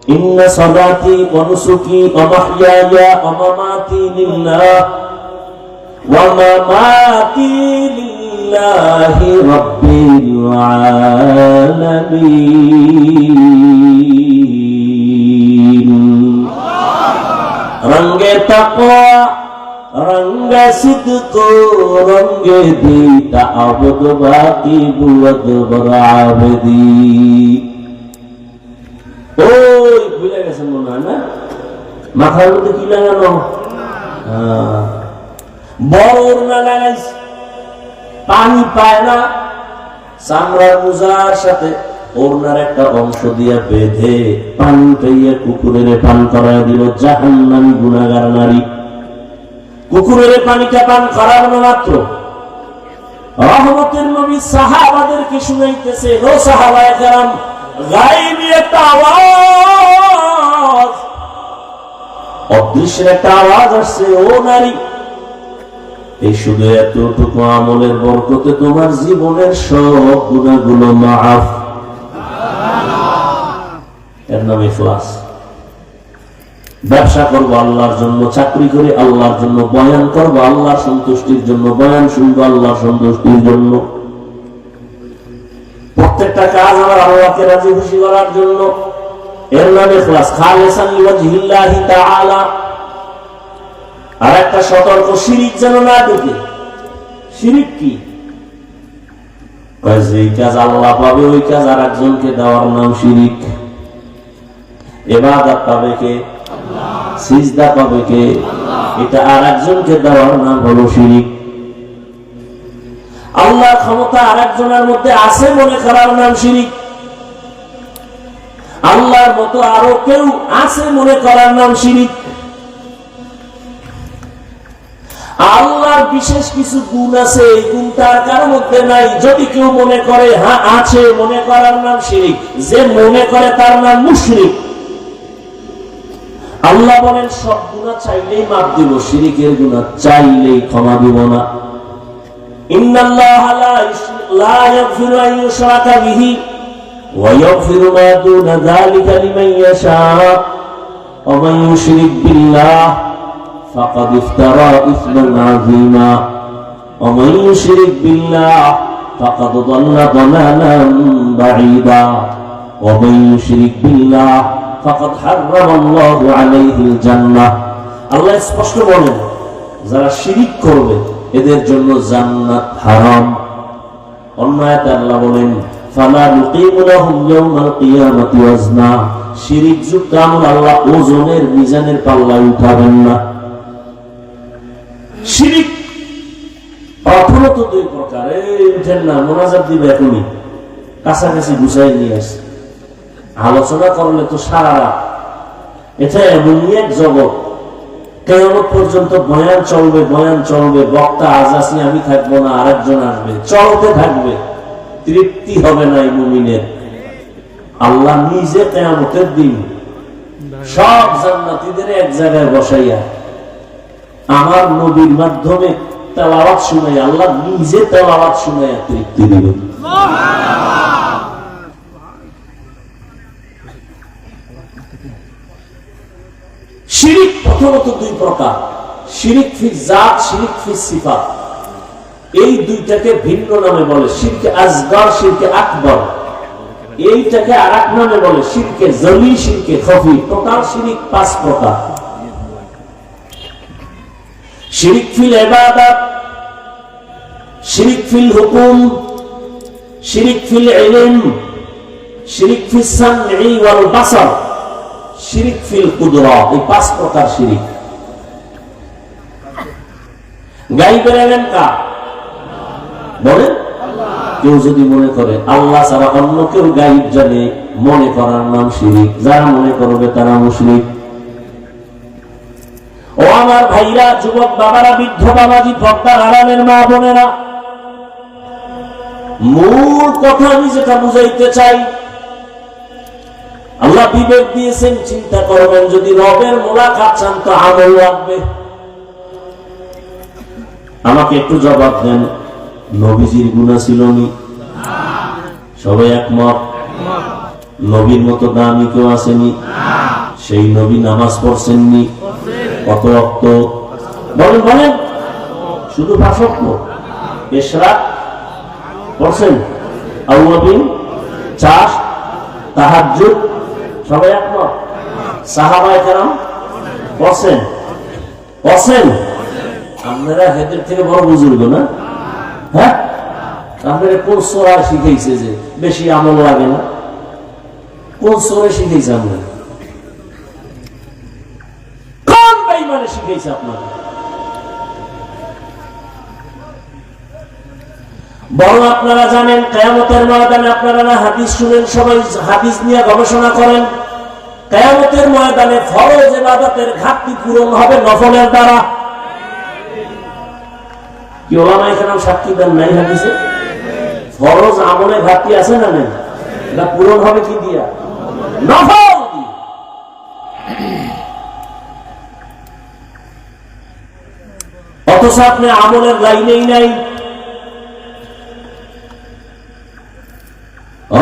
ইন্না সালাতি ওয়া নুসুকি ওয়া মাহইয়ায়া ওয়া মামাতি লিল্লাহ ওয়া মামাতি লিল্লাহি রাব্বিল আলামিন। রঙ্গে তাকওয়া রঙ্গে সিদক রঙ্গে দিতা আবদ বাকি বুয়দ বরাবদি। ওই ভুলে গেছেন মনে হয় না? মাথার মধ্যে কি লাগানো? বড় ওড়না লাগাইছে, পানি পায় না, চামড়ার মোজার সাথে ওড়নার একটা অংশ দিয়ে বেঁধে পানি পাইয়া কুকুরের পান করায় দিল। জাহান্নামী গুনাহগার নারী। কুকুরের পানিটা পান করানো মাত্র রহমতের নবী সাহাবাদেরকে শুনাইতেছে, ও সাহাবায়ে কেরাম, গায়বী একটা আওয়াজ, অদৃশ্যের একটা আওয়াজ আসছে, ও নারী, এই শুধু এতটুকু আমলের বরকতে তোমার জীবনের সব গুনাহগুলো মাফ। এর নাম ইখলাস। ব্যবসা করবো আল্লাহর জন্য, চাকরি করে আল্লাহর জন্য, বয়ান করবো আল্লাহর সন্তুষ্টির জন্য, বয়ান শুনবো আল্লাহর সন্তুষ্টির জন্য, প্রত্যেকটা কাজ আমার আল্লাহকে রাজি খুশি করার জন্য। এর নাম ইখলাস, খালিসান লিওয়াজহিল্লাহি তাআলা। আর একটা সতর্ক, শিরিক যেন না ঢুকে। শিরিক কি? এই কাজ আল্লাহ পাবে, ওই কাজ আর একজনকে দেওয়ার নাম শিরিক। ইবাদত পাবে কে? সিজদা পাবে কে? এটা আর একজনকে দেওয়ার নাম হলো শিরিক। আল্লাহর ক্ষমতা আর একজনের মধ্যে আছে মনে করার নাম শিরিক। আল্লাহর মতো আরো কেউ আছে মনে করার নাম শিরিক। আল্লাহর বিশেষ কিছু গুণ আছে, এই গুণটা কারোর মধ্যে নাই, যদি কেউ মনে করে হ্যাঁ আছে, মনে করার নাম শিরিক। যে মনে করে তার নাম মুশরিক। আল্লাহ বলেন সব গুনাহ চাইলেই মাফ দিব, শিরিকের গুনাহ চাইলেই ক্ষমা দিব না। ইন্নাল্লাহা লা ইয়াগফিরু আন ইউশরাকা বিহি ওয়া ইয়াগফিরু মা দুনা যালিকা লিমান ইয়াশা ওয়া মান ইউশরিক বিল্লাহ ফাকাদ ইফতারা ইসমান আযীমা ওয়া মান ইউশরিক বিল্লাহ ফাকাদ দাল্লা দালালান বাঈদা ওয়া মান ইউশরিক বিল্লাহ ফাকাদ হারামাল্লাহু আলাইহিল জান্নাহ। আল্লাহ স্পষ্ট বলেন, যারা শিরিক করবে এদের জন্য জান্নাত হারাম। অন্য আয়াতে আল্লাহ বলেন, ফালা নুকিমু লাহুম ইয়াওমাল কিয়ামাতি ওয়াজনা। শিরিক যুক্ত আমল আল্লাহ ওজনের মিজানের পাল্লায় উঠাবেন না। শিরিক প্রথমত দুই প্রকার। এই উঠেন না, মোনাজাত দিবে এখনই, কাছাকাছি গুছাই নিয়ে আসে। আলোচনা করলে তো সারা রাত। এটা এমনই এক জগৎ, কিয়ামত পর্যন্ত বয়ান চলবে, বয়ান চলবে, বক্তা আজ আসি আমি থাকবো না, আরেকজন আসবে, চলতে থাকবে, তৃপ্তি হবে না এই মুমিনের। আল্লাহ নিজে কিয়ামতের দিন সব জান্নাতীদের এক জায়গায় বসাইয়া আমার নবীর মাধ্যমে তেলাওয়াত শুনাই, আল্লাহ নিজে তেলাওয়াত শুনাইয়া তৃপ্তি দিবে। শিরিক প্রথমত দুই প্রকার, শিরিক ফি জাত, শিরিক ফি সিফাত। এই দুইটাকে ভিন্ন নামে বলে শিরকে আসগর, শিরকে আকবর। এইটাকে আরেক নামে বলে শিরকে জলি, শিরকে খফি। টোটাল শিরিক পাঁচ প্রকার। শিরিক ফিল ইবাদত, শিরিক ফিল হুকুম, শিরিক ফিল ইলম, শিরিক ফিস সামঈ ওয়াল বাসার, শিরিক ফিল কুদরা। এই পাঁচ প্রকার শিরিক। গায়বের ইলম কার? বলেন। কেউ যদি মনে করে আল্লাহ ছাড়া অন্য কেউ গায়ব জানে, মনে করার নাম শিরিক। যারা মনে করবে তারা মুশরিক। ও আমার ভাইরা, যুবক বাবারা, বৃদ্ধ বাবাজি, পর্দার আড়ালের মা বোনেরা, মূল কথা আমি যেটা বুঝাইতে চাই, আল্লাহ বিবেক দিয়েছেন, চিন্তা করবেন, যদি রবের মোলাকাত চান তো আমল লাগবে। আমাকে একটু জবাব দেন, নবীজির গুনাহ ছিল নি? সবাই একমত? নবীর মতো দামি কেউ আসেনি? সেই নবী নামাজ পড়ছেননি? কত ওয়াক্ত? বলেন বলেন। শুধু 5 ওয়াক্ত? ইশরাক পড়ছেন? আউয়াবিন, চাষ, তাহাজ্জুদ, সবাই একমত? সাহাবায়ে কেরাম পড়ছেন? পড়ছেন? আপনারা হেদের থেকে বড় বুজুর্গ না? হ্যাঁ, আপনারা কোন সূরা শিখাইছে যে বেশি আমল লাগে না? কোন সূরা শিখাইছে আপনারা? কোন বেঈমানে শিখাইছে আপনারা? বরং আপনারা জানেন কিয়ামতের ময়দানে, আপনারা না হাদিস শুনেন, সবাই হাদিস নিয়ে গবেষণা করেন, কিয়ামতের ময়দানে ফরজ ইবাদতের ঘাটতি পূরণ হবে নফলের দ্বারা। কি ওলামায়ে কেরাম সাক্ষী দেন নাই হাদিসে? ফরজ আমলে ঘাটতি আছে না নেই? এটা পূরণ হবে কি দিয়া? নফল দিয়ে। অথচ আপনি আমলের লাইনেই নাই।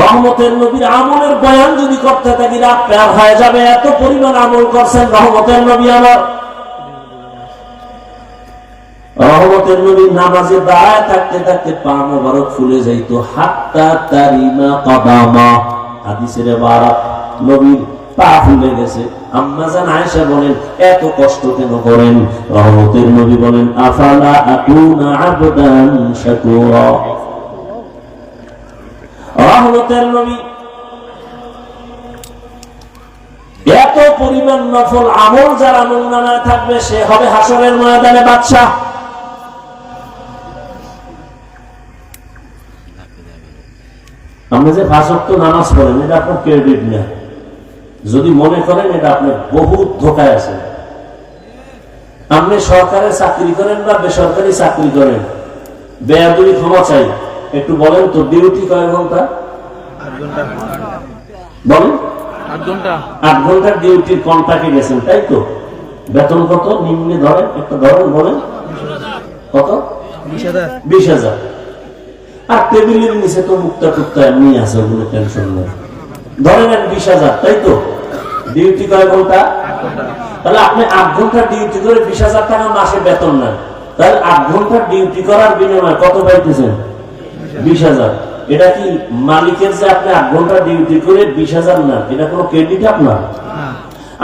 রহমতের নবীর আমলের বয়ান যদি করতে থাকি রাত পার হয়ে যাবে, এত পরিমাণ আমল করছেন রহমতের নবী আমার। রহমতের নবী নামাজে দাঁড়ায় থাকতে থাকতে পা মোবারক ফুলে যাইতো, হাত্তা তারিমা কাদামা। হাদিসের ইবারত, নবীর পা ফুলে গেছে। আম্মা জান আয়েশা বলেন, এত কষ্ট কেন করেন? রহমতের নবী বলেন, আফালা আকুনা আবদান শাকুরা। রহমতের নবী এত পরিমাণ নফল আমল যার আমল নামায় থাকবে, সে হবে হাসরের ময়দানে বাদশা। আপনি যে 5 ওয়াক্ত নামাজ পড়েন, এটা আপনার ক্রেডিট না। যদি মনে করেন এটা আপনি বহুত ধোকায় আছেন। আপনি সরকারের চাকরি করেন বা বেসরকারি চাকরি করেন, বেয়াদবি ক্ষমা চাই, একটু বলেন তো ডিউটি কয় ঘন্টা? 8 ঘন্টা। বলেন 8 ঘন্টা। 8 ঘন্টার ডিউটির কন্ট্রাক্টে গেছেন, তাই তো? বেতন কত নিম্নে ধরেন, একটা ধরেন, বলেন কত? 20,000। 20,000। আর টেবিলের নিচে তো মুক্তা টুক্তা এমনি আছে, ওগুলো টেনশন নেই। ধরেন 20,000, তাই তো? ডিউটি কয় ঘন্টা? 8 ঘন্টা। তাহলে আপনি 8 ঘন্টা ডিউটি করে 20,000 টাকা মাসে বেতন নেন। তাহলে 8 ঘন্টা ডিউটি করার বিনিময়ে কত পাইতেছেন? 20,000। এটা কি মালিকের যে আপনি 8 ঘন্টা ডিউটি করে 20,000 নেন, এটা কোনো ক্রেডিট আপনার?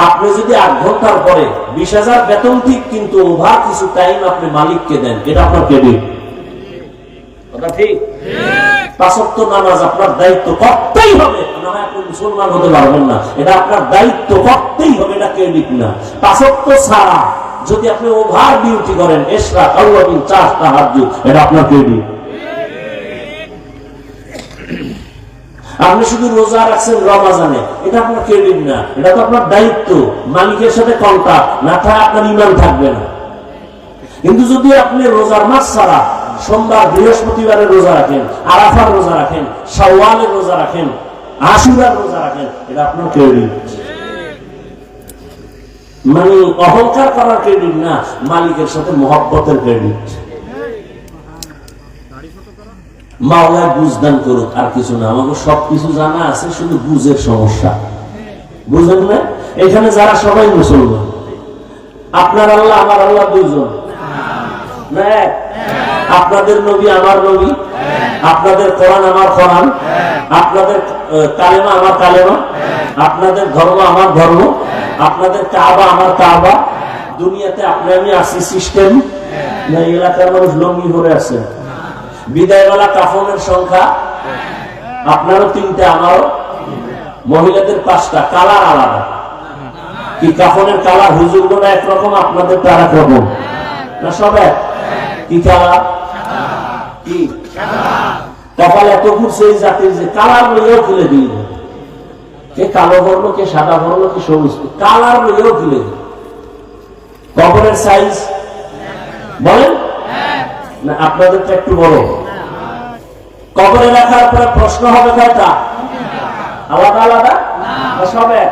আপনি যদি 8 ঘন্টার পরে 20,000 বেতন ঠিক, কিন্তু ওভার কিছু টাইম আপনি মালিককে দেন, এটা আপনার ক্রেডিট। কথা ঠিক? 5 ওয়াক্ত নামাজ আপনার দায়িত্ব করতেই হবে, না হয় আপনি মুসলমান হতে পারবেন না। এটা আপনার দায়িত্ব করতেই হবে, এটা ক্রেডিট না। 5 ওয়াক্ত ছাড়া যদি আপনি ওভার ডিউটি করেন, ইশরাক, আউয়াবিন, চাষ, তাহাজ্জুদ, এটা আপনার ক্রেডিট। আপনি শুধু রোজা রাখছেন রমাজানে, এটা আপনার ক্রেডিট না, এটা তো আপনার দায়িত্ব। মালিকের সাথে কন্ট্রাক্ট না থাকে, আপনার ঈমান থাকবে না। কিন্তু যদি আপনি রোজার মাস ছাড়া সোমবার বৃহস্পতিবারে রোজা রাখেন, আরাফার রোজা রাখেন, শাওয়ালের রোজা রাখেন, আশুরার রোজা রাখেন, এটা আপনার ক্রেডিট। মানে অহংকার করার ক্রেডিট না, মালিকের সাথে মহব্বতের ক্রেডিট। মাওলায় বুঝদান করুক, আর কিছু না। আমাকে সবকিছু জানা আছে, শুধু বুঝের সমস্যা। বুঝেন না? এখানে যারা সবাই মুসলমান, আপনার আল্লাহ আমার আল্লাহ দুইজন না এক? আপনাদের নবী আমার নবী, আপনাদের কোরআন আমার কোরআন, আপনাদের কালেমা আমার কালেমা, আপনাদের ধর্ম আমার ধর্ম, আপনাদের কাবা আমার কাবা। দুনিয়াতে আপনি আমি আসি সিস্টেম না? এলাকার মানুষ লঙ্গি পরে আছে। বিদায়বেলা কাফনের সংখ্যা আপনারও 3টা, আমারও। মহিলাদের 5টা, কালার আলাদা। কি কাফনের কালার হুজুরগুলো একরকম, আপনাদের তো আর একরকম না? সব এক? কি কালার? কি কপাল এত ঘুরছে এই জাতির যে কালার লইয়াও খুলে দিই, কে কালো বর্ণ, কে সাদা বর্ণ, কি সবুজ, কালার লইয়াও খুলে দিই। কবরের সাইজ বলেন না? আপনাদের তো একটু বড়। কবরে রাখার পরে প্রশ্ন হবে কয়টা? আলাদা আলাদা না সব এক?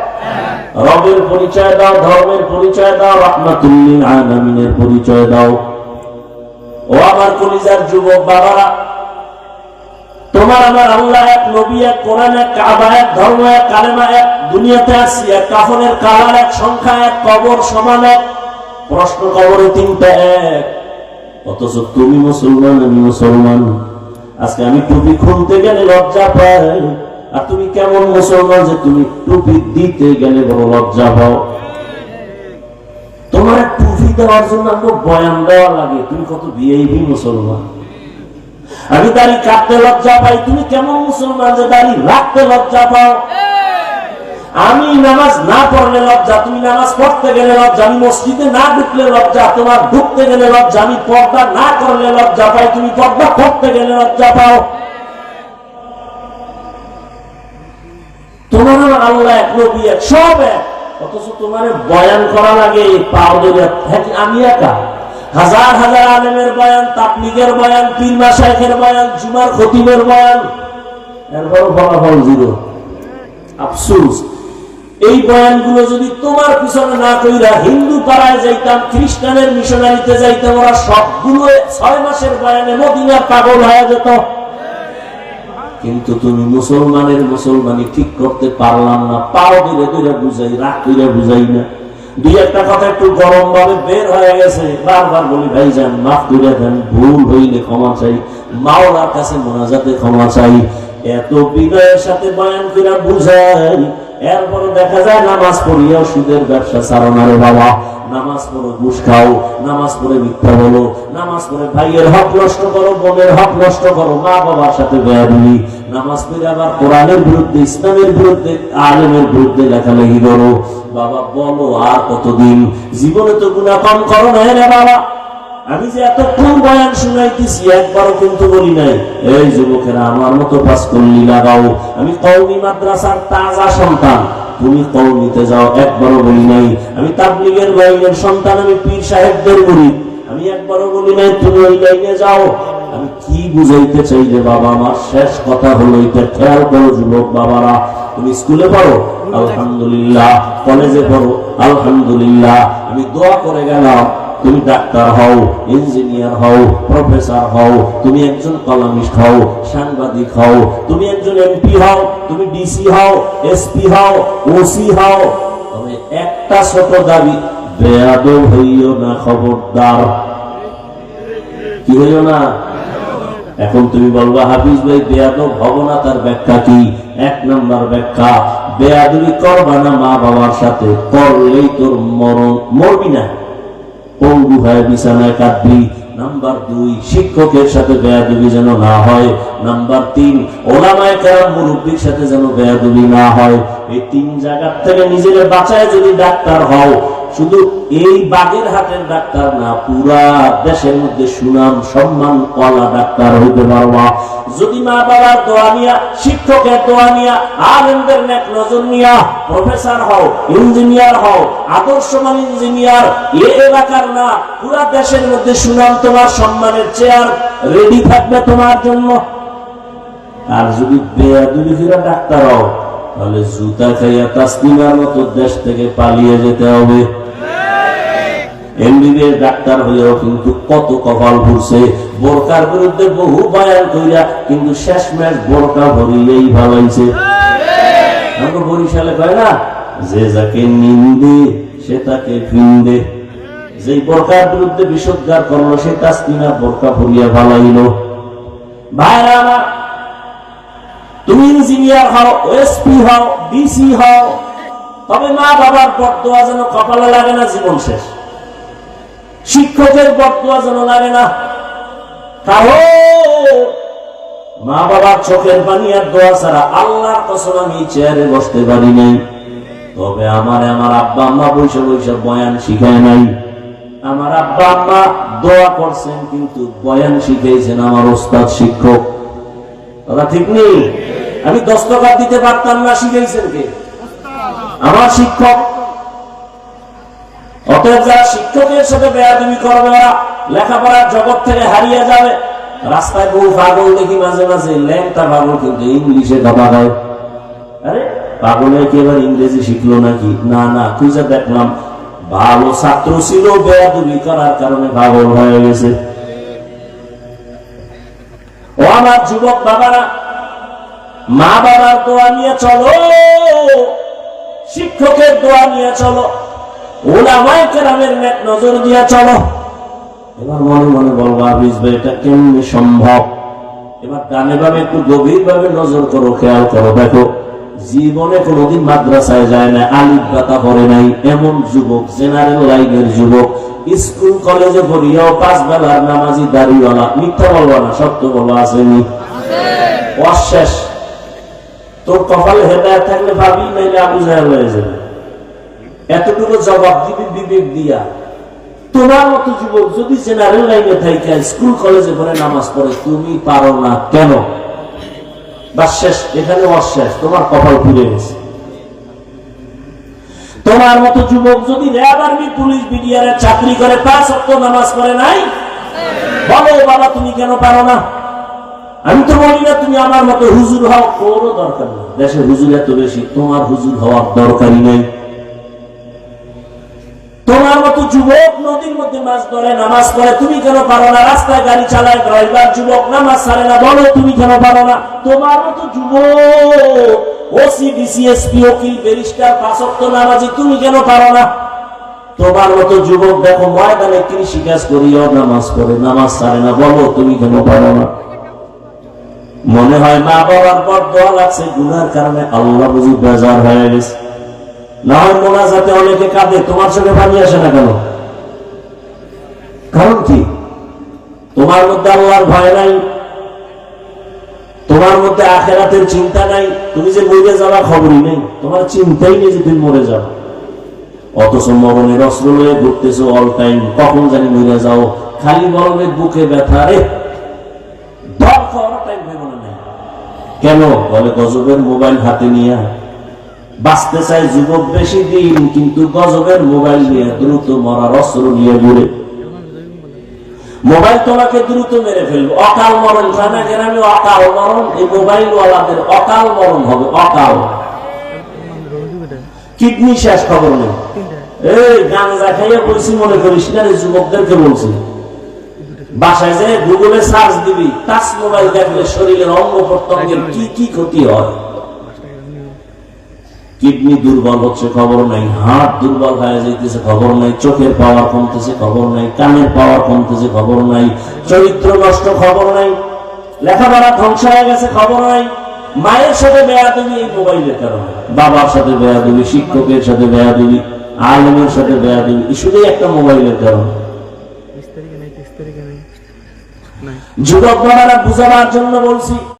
রবের পরিচয় দাও, ধর্মের পরিচয় দাও, রাহমাতুল লিল আলামিনের পরিচয় দাও। ও আমার কলিজার যুবক বাবারা, তোমার আমার আল্লাহ এক, নবী এক, কোরআন এক, কাবা এক, ধর্ম এক, কালেমা এক, দুনিয়াতে আসছি এক, কাফনের কালার এক, সংখ্যা এক, কবর সমান এক, প্রশ্ন কবরে তিনটা এক। অথচ তুমি মুসলমান, আমি মুসলমান। আজকে আমি টুপি খুলতে গেলে লজ্জা পাই, আর তুমি কেমন মুসলমান যে তুমি টুপি দিতে গেলে বড় লজ্জা পাও। তোমার টুপি দেওয়ার জন্য আমাকে বয়ান দেওয়া লাগে, তুমি কত ভিআইপি মুসলমান। আমি দাড়ি কাটতে লজ্জা পাই, তুমি কেমন মুসলমান যে দাড়ি রাখতে লজ্জা পাও। আমি নামাজ না পড়লে লজ্জা, তুমি নামাজ পড়তে গেলে লজ্জা। আমি মসজিদে না ঢুকলে লজ্জা, তোমার ঢুকতে গেলে লজ্জা। আমি পর্দা না করলে লজ্জা পাই, তুমি পর্দা করতে গেলে লজ্জা পাও। তোমার আল্লাহ এক, নবী এক, সব এক, অথচ তোমার বয়ান করা লাগে পাও ধরে। আমি একা, হাজার হাজার আলেমের বয়ান, তাবলীগের বয়ান, পীর মাশায়েখের বয়ান, জুমার খতিবের বয়ান, এরপরও ফলাফল জিরো। আফসোস, এই বয়ানগুলো যদি তোমার পিছনে না কইরা হিন্দু পাড়ায় যাইতাম, খ্রিস্টানের মিশনারিতে যাইতাম, ওরা সবগুলো 6 মাসের বয়ানে মদিনার পাগল হয়ে যেত। কিন্তু তুমি মুসলমানের মুসলমানি ঠিক করতে পারলাম না, পাও ধীরে ধীরে বুঝাই, রাগ করে বুঝাই না। দুই একটা কথা একটু গরম ভাবে বের হয়ে গেছে, বারবার বলি ভাইজান মাফ করে দেন, ভুল হইলে ক্ষমা চাই, মাওলার কাছে মোনাজাতে ক্ষমা চাই। এত বিনয়ের সাথে বয়ান করে বুঝাই, এরপরে দেখা যায় নামাজ পড়িয়াও সুদের ব্যবসা ছাড়ো না রে বাবা। নামাজ পড়ো ঘুষ খাও, নামাজ পড়ে মিথ্যা বলো, নামাজ পড়ে ভাইয়ের হক নষ্ট করো, বোনের হক নষ্ট করো, মা বাবার সাথে বেয়াদবি, নামাজ পড়ে আবার কোরআনের বিরুদ্ধে, ইসলামের বিরুদ্ধে, আলেমের বিরুদ্ধে লেখালেখি করো। বাবা বলো আর কতদিন? জীবনে তো গুনাহ কম করো না রে বাবা। আমি যে এতক্ষণ বয়ান শুনাইতেছি একবারও কিন্তু বলি নাই এই যুবকেরা আমার মতো পাস করলি লাগাও। আমি কওমি মাদ্রাসার তাজা সন্তান, তুমি কওমিতে যাও, একবারও বলি নাই। আমি তাবলীগের লাইনের সন্তান, আমি পীর সাহেবদের মুরিদ, আমি একবারও বলি নাই তুমি ওই লাইনে যাও। আমি কি বুঝাইতে চাই যে বাবা, আমার শেষ কথা হলো এটা খেয়াল করো যুবক বাবারা। তুমি স্কুলে পড়ো আলহামদুলিল্লাহ, কলেজে পড়ো আলহামদুলিল্লাহ, আমি দোয়া করে গেলাম তুমি ডাক্তার হও, ইঞ্জিনিয়ার হও, প্রফেসর হও, তুমি একজন কলামিস্ট হও, সাংবাদিক হও, তুমি একজন এমপি হও, তুমি ডিসি হও, এসপি হও, ওসি হও, তবে একটা ছোট দাবি, বেয়াদব হইও না, খবরদার। কি হইও না? এখন তুমি বলবা হাফিজ ভাই বেয়াদব হব না, তার ব্যাখ্যা কি? 1 নম্বর ব্যাখ্যা, বেয়াদবি করবা না মা বাবার সাথে, করলেই তোর মরণ, মরবি না, পঙ্গু হয়ে বিছানায় কাঁদবি। নাম্বার 2, শিক্ষকের সাথে বেয়াদবি যেন না হয়। নাম্বার 3, ওলামায়ে কেরাম মুরব্বির সাথে যেন বেয়াদবি না হয়। এই 3 জায়গা থেকে নিজেকে বাঁচায় যদি ডাক্তার হও, শুধু এই বাগেরহাটের ডাক্তার না, পুরা দেশের মধ্যে সুনাম সম্মান ওয়ালা ডাক্তার হইতে পারবা। যদি মা বাবার দোয়া নিয়া, শিক্ষকের দোয়া নিয়া, আলেমদের নেক নজর নিয়া প্রফেসর হও, ইঞ্জিনিয়ার হও, আদর্শমান ইঞ্জিনিয়ার, এই এলাকার না পুরা দেশের মধ্যে সুনাম, তোমার সম্মানের চেয়ার রেডি থাকবে তোমার জন্য। আর যদি বেয়াদবি করে ডাক্তার হও, তাহলে জুতা খাইয়া তাসলিমার মতো দেশ থেকে পালিয়ে যেতে হবে। এমবিবিএস ডাক্তার হইয়াও কিন্তু কত কপাল ঘুরছে, বোরকার বিরুদ্ধে বহু বয়ান কইরা কিন্তু শেষমেশ বোরকা ভরিয়েই ভালাইছে। আমাকে বরিশালে কয় না, যে যাকে নিন্দে সে তাকে ফিন্দে। যেই বোরকার বিরুদ্ধে বিষোদ্গার করলো সে তাসলিমা বোরকা ভরিয়া ভালাইল। ভাইরা আমার, তুমি ইঞ্জিনিয়ার হও, ওএসপি হও, ডিসি হও, তবে মা বাবার বদদোয়া যেন কপালে লাগে না জীবন শেষ। শিক্ষকের বদদোয়া যেন লাগে না, কারণ মা বাবার চোখের পানি আর দোয়া ছাড়া আল্লাহর কসম আমি চেয়ারে বসতে পারি নাই। তবে আমার আব্বা আম্মা বৈশা বৈশা বয়ান শিখায় নাই। আমার আব্বা আম্মা দোয়া করছেন কিন্তু বয়ান শিখাইছেন আমার ওস্তাদ শিক্ষক। কথা ঠিক নেই? আমি দস্তখত দিতে পারতাম না, শিখাইছেন কে? আমার শিক্ষক। অতএব যারা শিক্ষকের সাথে বেয়াদবি করবে ওরা লেখাপড়ার জগৎ থেকে হারিয়ে যাবে। রাস্তায় বহু পাগল দেখি মাঝে মাঝে, ল্যাংটা পাগল কিন্তু ইংলিশে কথা হয়। আরে পাগলের কি এবার ইংরেজি শিখলো নাকি? না না, খুঁজে দেখলাম ভালো ছাত্র ছিল, বেয়াদবি করার কারণে পাগল হয়ে গেছে। ও আমার যুবক বাবারা, মা বাবার দোয়া নিয়ে চলো, শিক্ষকের দোয়া নিয়ে চলো, উলামায়ে কেরামের নেক নজর দিয়ে চলো। এবার মনে মনে বলবো হাফিজ ভাই এটা কেমনি সম্ভব? এবার ডানে বামে একটু গভীর ভাবে নজর করো, খেয়াল করো, দেখো জীবনে কোনোদিন মাদ্রাসায় যায় না, আলিফ বাতা পড়ে নাই এমন যুবক, জেনারেল লাইনের যুবক, স্কুল কলেজে পড়িয়াও 5 বেলার নামাজি দাড়িওয়ালা, মিথ্যা বলবা না, সত্য বলবা, আসেনি? অশেষ। তোর কপালে হেদায়েত থাকলে ভাবি, নাইলে আবু জাহেল হয়ে যাবে। এতটুকু জবাব দিবি বিবেক দিয়া। তোমার মতো যুবক যদি জেনারেল লাইনে থাকে, স্কুল কলেজে পড়ে নামাজ পড়ে, তুমি পারো না কেন? বাস শেষ, এখানে অশেষ, তোমার কপাল ফিরে গেছে। তোমার মতো যুবক যদি র্যাব, আর্মি, পুলিশ, বিডিআর চাকরি করে, 5 ওয়াক্ত নামাজ পড়ে নাই, বলো বাবা তুমি কেন পারো না? আমি তো বলি না তুমি আমার মতো হুজুর হও, কোনো দরকার নেই। দেশে হুজুর এত বেশি, তোমার হুজুর হওয়ার দরকারই নেই। তোমার মতো যুবক নদীর মধ্যে মাছ ধরে, নামাজ পড়ে, তুমি কেন পারো না? রাস্তায় গাড়ি চালায় ড্রাইভার যুবক, নামাজ ছাড়ে না, বলো তুমি কেন পারো না? তোমার মতো যুবক ওসি, ডিসি, এসপি, উকিল, ব্যারিস্টার, 5 ওয়াক্ত নামাজি, তুমি কেন পারো না? তোমার মতো যুবক দেখো ময়দানে কৃষি কাজ করিও, নামাজ পড়ে, নামাজ ছাড়ে না, বলো তুমি কেন পারো না? মনে হয় মা বাবার পর দোয়া লাগছে, গুনার কারণে আল্লাহ বুঝি বেজার হয়ে গেছে। না হয় মোনাজাতে অনেকে কাঁদে, তোমার চোখে পানি আসে না কেন? কারণ কি? তোমার মধ্যে আল্লাহর ভয় নাই, তোমার মধ্যে আখিরাতের চিন্তা নাই। তুমি যে মরে যাওয়া খবরই নেই, তোমার চিন্তাই নেই যে তুমি মরে যাও। অথচ মরণের অস্ত্র লয়ে ঘুরতেছো অল টাইম, কখন জানি মরে যাও। খালি মরণের বুকে ব্যথা, রে ধর খাওয়ার টাইম মনে নেই। কেন? বলে গজবের মোবাইল হাতে নিয়ে বাঁচতে চাই যুবক বেশি দিন, কিন্তু গজবের মোবাইল নিয়ে দ্রুত মরার অস্ত্র নিয়ে ঘুরে। মোবাইল তোমাকে দ্রুত মেরে ফেলবে, অকাল মরণ। খানা গ্রামে অকাল মরণ, এই মোবাইল ওয়ালাদের অকাল মরণ হবে, অকাল। কিডনি শেষ, খবর নেই। এই গাঁজা খাইয়া বলছি মনে করিস না, যুবকদেরকে বলছি, বাসায় যে গুগলে সার্চ দিবি, টাচ মোবাইল দেখলে শরীরের অঙ্গ প্রত্যঙ্গের কি কি ক্ষতি হয়। কিডনি দুর্বল হচ্ছে, খবর নাই। হার্ট দুর্বল হয়ে যাইতেছে, খবর নাই। চোখের পাওয়ার কমতেছে, খবর নাই। কানের পাওয়ার কমতেছে, খবর নাই। চরিত্র নষ্ট, খবর নাই। লেখাপড়া ধ্বংস হয়ে গেছে, খবর নাই। মায়ের সাথে বেয়াদবি এই মোবাইলের কারণে, বাবার সাথে বেয়াদবি, শিক্ষকের সাথে বেয়াদবি, আলেমের সাথে বেয়াদবি, শুধুই একটা মোবাইলের কারণে। যুবক বাবারা বুঝাবার জন্য বলছি।